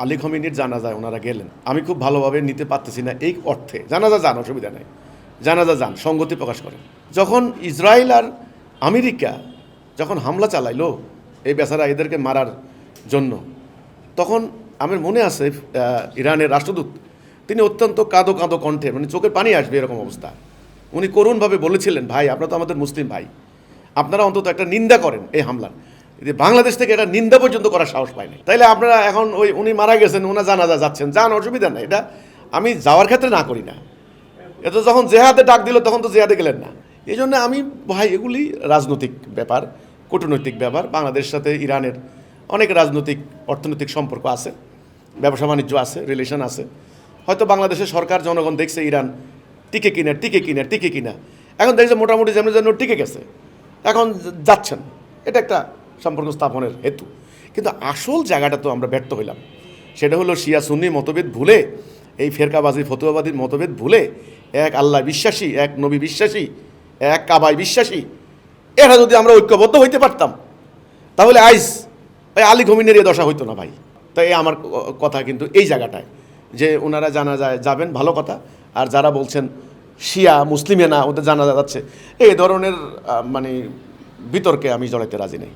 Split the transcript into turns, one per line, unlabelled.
আলী খমেনির জানাজায় ওনারা গেলেন, আমি খুব ভালোভাবে নিতে পারতেছি না এই অর্থে। জানাজা যান, অসুবিধা নেই, জানাজা যান, সঙ্গতি প্রকাশ করেন। যখন ইসরায়েল আর আমেরিকা যখন হামলা চালাইলো এই বেচারা এদেরকে মারার জন্য, তখন আমার মনে আছে ইরানের রাষ্ট্রদূত তিনি অত্যন্ত কাঁদো কাঁদো কণ্ঠে, মানে চোখের পানি আসবে এরকম অবস্থা, উনি করুণভাবে বলেছিলেন, ভাই আপনারা তো আমাদের মুসলিম ভাই, আপনারা অন্তত একটা নিন্দা করেন এই হামলার। বাংলাদেশ থেকে এটা নিন্দা পর্যন্ত করার সাহস পায়নি। তাইলে আপনারা এখন ওই উনি মারা গেছেন, ওনার জানাজা যাচ্ছেন, যান, অসুবিধা নেই, এটা আমি যাওয়ার ক্ষেত্রে না করি না। এটা যখন জেহাদে ডাক দিল তখন তো জেহাদে গেলেন না। এই জন্য আমি ভাই এগুলি রাজনৈতিক ব্যাপার, কূটনৈতিক ব্যাপার। বাংলাদেশের সাথে ইরানের অনেক রাজনৈতিক অর্থনৈতিক সম্পর্ক আছে, ব্যবসা বাণিজ্য আছে, রিলেশন আছে। হয়তো বাংলাদেশের সরকার জনগণ দেখছে ইরান টিকে কিনা, এখন দেখছে মোটামুটি যেমন যেন টিকে গেছে, এখন যাচ্ছেন, এটা একটা সম্পর্ক স্থাপনের হেতু। কিন্তু আসল জায়গাটা তো আমরা ব্যর্থ হইলাম। সেটা হলো শিয়া সুন্নি মতভেদ ভুলে, এই ফেরকাবাজি ফতুয়াবাদীর মতভেদ ভুলে, এক আল্লাহ বিশ্বাসী, এক নবী বিশ্বাসী, এক কাবায় বিশ্বাসী, এরা যদি আমরা ঐক্যবদ্ধ হইতে পারতাম তাহলে আইজ ওই আলী খমেনির এই দশা হইতো না ভাই। তাই আমার কথা কিন্তু এই জায়গাটায় যে ওনারা জানাজায় যাবেন, ভালো কথা। আর যারা বলছেন শিয়া মুসলিমে না, ওদের জানাজা যাচ্ছে, এই ধরনের মানে বিতর্কে আমি জড়াইতে রাজি নেই।